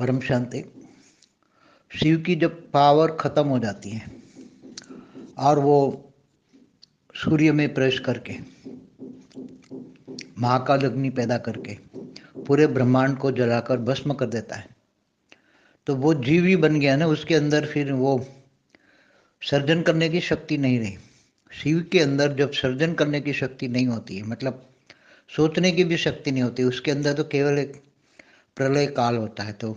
परम शांति। शिव की जब पावर खत्म हो जाती है और वो सूर्य में प्रवेश करके महाकाल अग्नि पैदा करके पूरे ब्रह्मांड को जलाकर भस्म कर देता है, तो वो जीव ही बन गया ना। उसके अंदर फिर वो सर्जन करने की शक्ति नहीं रही। शिव के अंदर जब सर्जन करने की शक्ति नहीं होती है, मतलब सोचने की भी शक्ति नहीं होती, उसके अंदर तो केवल एक प्रलय काल होता है। तो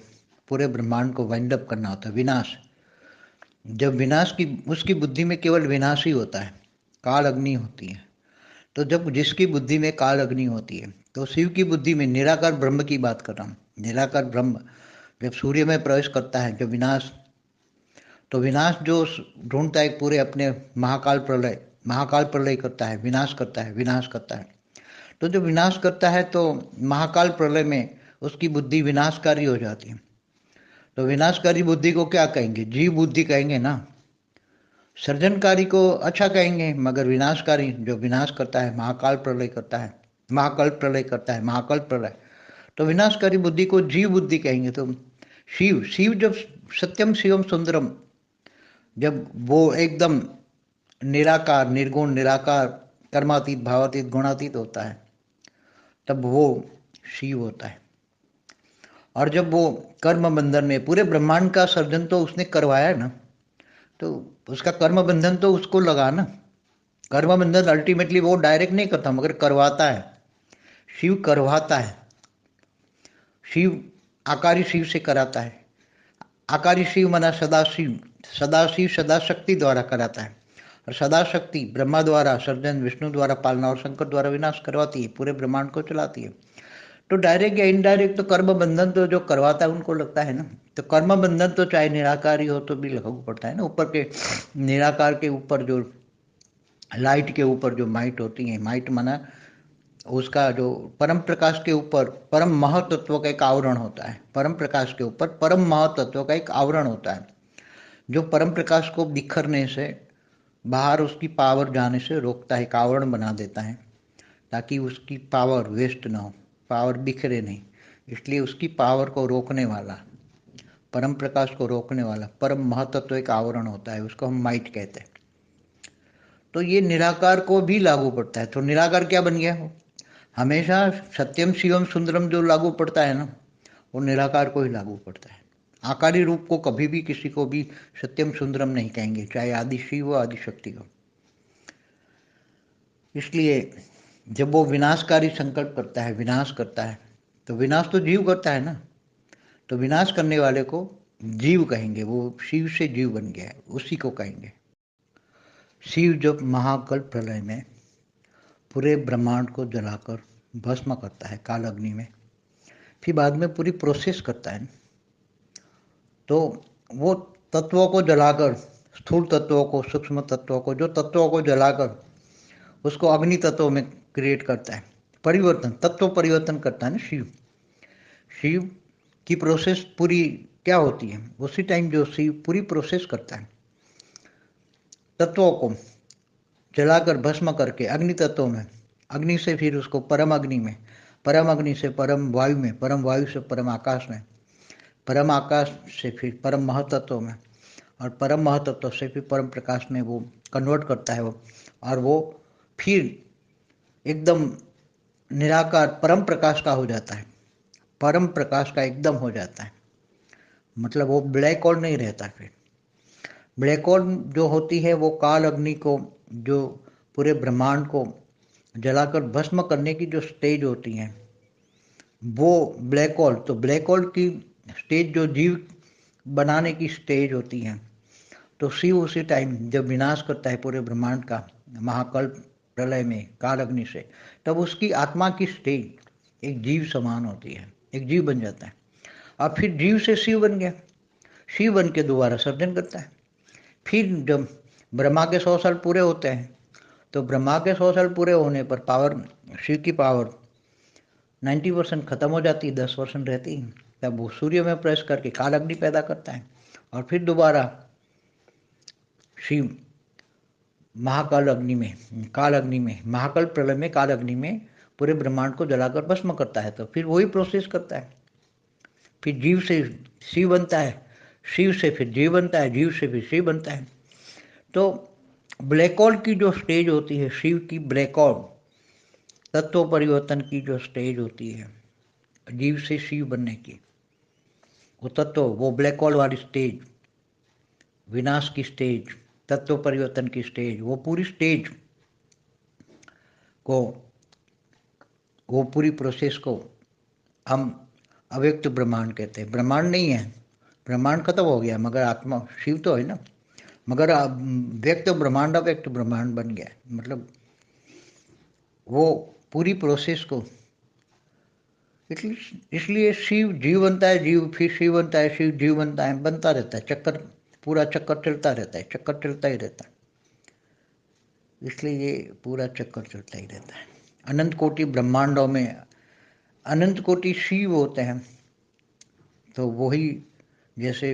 पूरे ब्रह्मांड को वाइंड अप करना होता है, विनाश। जब विनाश की उसकी बुद्धि में केवल विनाश ही होता है, काल अग्नि होती है। तो जब जिसकी बुद्धि में काल अग्नि होती है, तो शिव की बुद्धि में निराकार ब्रह्म की बात कर रहा हूँ। निराकार ब्रह्म जब सूर्य में प्रवेश करता है, जब विनाश, तो विनाश जो ढूंढता है पूरे अपने महाकाल प्रलय करता है, विनाश करता है, विनाश करता है। तो जब विनाश करता है तो महाकाल प्रलय में उसकी बुद्धि विनाशकारी हो जाती है। तो विनाशकारी बुद्धि को क्या कहेंगे? जीव बुद्धि कहेंगे ना। सर्जनकारी को अच्छा कहेंगे, मगर विनाशकारी जो विनाश करता है, महाकाल प्रलय करता है, महाकाल प्रलय करता है, महाकाल प्रलय, तो विनाशकारी बुद्धि को जीव बुद्धि कहेंगे। तो शिव शिव जब सत्यम शिवम सुंदरम, जब वो एकदम निराकार, निर्गुण, निराकार, कर्मातीत, भावातीत, गुणातीत होता है, तब वो शिव होता है। और जब वो कर्म बंधन में, पूरे ब्रह्मांड का सर्जन तो उसने करवाया है ना, तो उसका कर्म बंधन तो उसको लगा ना। कर्म बंधन अल्टीमेटली वो डायरेक्ट नहीं करता, मगर करवाता है। शिव करवाता है। शिव आकारी शिव से कराता है। आकारी शिव मना सदाशिव, सदाशिव सदा शक्ति द्वारा कराता है। और सदा शक्ति ब्रह्मा द्वारा सर्जन, विष्णु द्वारा पालना और शंकर द्वारा विनाश करवाती है, पूरे ब्रह्मांड को चलाती है। तो डायरेक्ट या इनडायरेक्ट तो कर्म बंधन तो जो करवाता है उनको लगता है ना। तो कर्म बंधन तो चाहे निराकारी हो तो भी लागू पड़ता है ना। ऊपर के निराकार के ऊपर जो लाइट के ऊपर जो माइट होती है, माइट माना उसका जो परम प्रकाश के ऊपर परम महतत्व का एक आवरण होता है। परम प्रकाश के ऊपर परम महतत्व का एक आवरण होता है, जो परम प्रकाश को बिखरने से, बाहर उसकी पावर जाने से रोकता है, एक आवरण बना देता है, ताकि उसकी पावर वेस्ट ना हो, पावर बिखरे नहीं। इसलिए उसकी पावर को रोकने वाला, परम प्रकाश को रोकने वाला परम महतत्व एक आवरण होता है, उसको हम माइट कहते हैं। तो ये निराकार को भी लागू पड़ता है। तो निराकार क्या बन गया? हमेशा सत्यम शिवम सुंदरम जो लागू पड़ता है ना, वो निराकार को ही लागू पड़ता है। आकारी रूप को कभी भी किसी को भी सत्यम सुंदरम नहीं कहेंगे, चाहे आदि शिव हो, आदि शक्ति हो। इसलिए जब वो विनाशकारी संकल्प करता है, विनाश करता है, तो विनाश तो जीव करता है ना। तो विनाश करने वाले को जीव कहेंगे। वो शिव से जीव बन गया है, उसी को कहेंगे। शिव जब महाकल्प प्रलय में पूरे ब्रह्मांड को जलाकर भस्म करता है काल अग्नि में, फिर बाद में पूरी प्रोसेस करता है, तो वो तत्वों को जलाकर, स्थूल तत्वों को, सूक्ष्म तत्वों को, जो तत्वों को जलाकर उसको अग्नि तत्वों में क्रिएट करता है, परिवर्तन, तत्व परिवर्तन करता है ना शिव। शिव की प्रोसेस पूरी क्या होती है? उसी टाइम जो शिव पूरी प्रोसेस करता है, तत्वों को जलाकर भस्म करके अग्नि तत्वों में, अग्नि से फिर उसको परम अग्नि में, परम अग्नि से परम वायु में, परम वायु से परम आकाश में, परम आकाश से फिर परम महतत्व में, और परम महतत्व से फिर परम प्रकाश में वो कन्वर्ट करता है वो। और वो फिर एकदम निराकार परम प्रकाश का हो जाता है, परम प्रकाश का एकदम हो जाता है। मतलब वो ब्लैक होल नहीं रहता। फिर ब्लैक होल जो होती है वो काल अग्नि को, जो पूरे ब्रह्मांड को जलाकर भस्म करने की जो स्टेज होती है, वो ब्लैक होल। तो ब्लैक होल की स्टेज जो जीव बनाने की स्टेज होती है, तो शिव उसी टाइम जब विनाश करता है पूरे ब्रह्मांड का महाकल्प प्रलय में काल अग्नि से, तब उसकी आत्मा की स्टेज एक जीव समान होती है, एक जीव बन जाता है। और फिर जीव से शिव बन गया, शिव बन के दोबारा सर्जन करता है। फिर जब ब्रह्मा के 100 साल पूरे होते हैं, तो ब्रह्मा के 100 साल पूरे होने पर पावर, शिव की पावर 90% खत्म हो जाती है, 10% रहती है। तब वो सूर्य में प्रवेश करके काल अग्नि पैदा करता है, और फिर दोबारा शिव महाकाल अग्नि में, काल अग्नि में, महाकाल प्रलय में काल अग्नि में पूरे ब्रह्मांड को जलाकर भस्म करता है। तो फिर वही प्रोसेस करता है। फिर जीव से शिव बनता है, शिव से फिर जीव बनता है, जीव से फिर शिव बनता है। तो ब्लैक होल की जो स्टेज होती है शिव की, ब्लैक होल तत्व परिवर्तन की जो स्टेज होती है जीव से शिव बनने की, वो तत्व, वो ब्लैक होल वाली स्टेज, विनाश की स्टेज, तत्व परिवर्तन की स्टेज, वो पूरी स्टेज को, वो पूरी प्रोसेस को हम अव्यक्त ब्रह्मांड कहते हैं। ब्रह्मांड नहीं है, ब्रह्मांड खत्म हो गया, मगर आत्मा शिव तो है ना, मगर व्यक्त ब्रह्मांड अव्यक्त ब्रह्मांड बन गया। मतलब वो पूरी प्रोसेस को, इसलिए शिव जीव बनता है, जीव फिर शिव बनता है, शिव जीव बनता है, बनता रहता है चक्कर, पूरा चक्कर चलता रहता है, चक्कर चलता ही रहता है। इसलिए ये पूरा चक्कर चलता ही रहता है। अनंत कोटि ब्रह्मांडों में अनंत कोटि शिव होते हैं। तो वही जैसे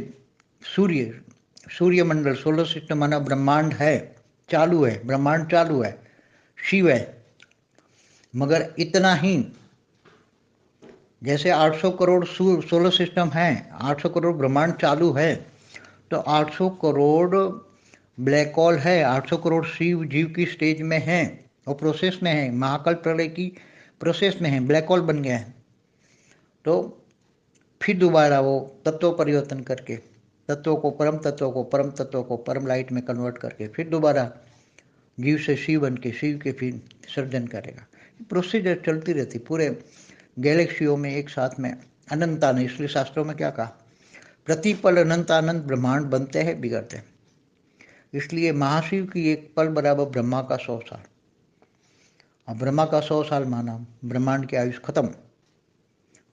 सूर्य, सूर्यमंडल, सोलर सिस्टम माना ब्रह्मांड है, चालू है, ब्रह्मांड चालू है, शिव है। मगर इतना ही, जैसे 800 करोड़ सोलर सिस्टम है, 800 करोड़ ब्रह्मांड चालू है, तो 800 करोड़ ब्लैक होल है, 800 करोड़ शिव जीव की स्टेज में है, वो प्रोसेस में है, महाकाल प्रलय की प्रोसेस में है, ब्लैक होल बन गया है। तो फिर दोबारा वो तत्व परिवर्तन करके, तत्वों को परम तत्वों को, परम तत्वों को परम लाइट में कन्वर्ट करके फिर दोबारा जीव से शिव बन के शिव के फिर सर्जन करेगा। प्रोसीजर चलती रहती पूरे गैलेक्सियों में एक साथ में, अनंतानंद। इसलिए शास्त्रों में क्या कहा, प्रतिपल अनंतानंद ब्रह्मांड बनते हैं, बिगड़ते हैं। इसलिए महाशिव की एक पल बराबर ब्रह्मा का 100 साल, और ब्रह्मा का 100 साल माना ब्रह्मांड की आयुष खत्म,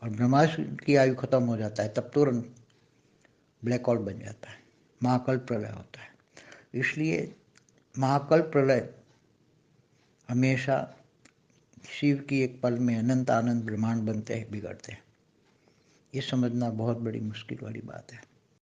और ब्रह्मा की आयु खत्म हो जाता है तब तुरंत ब्लैक होल बन जाता है, महाकल्प प्रलय होता है। इसलिए महाकल्प प्रलय हमेशा शिव की एक पल में अनंत आनंद ब्रह्मांड बनते हैं, बिगड़ते हैं। ये समझना बहुत बड़ी मुश्किल वाली बात है।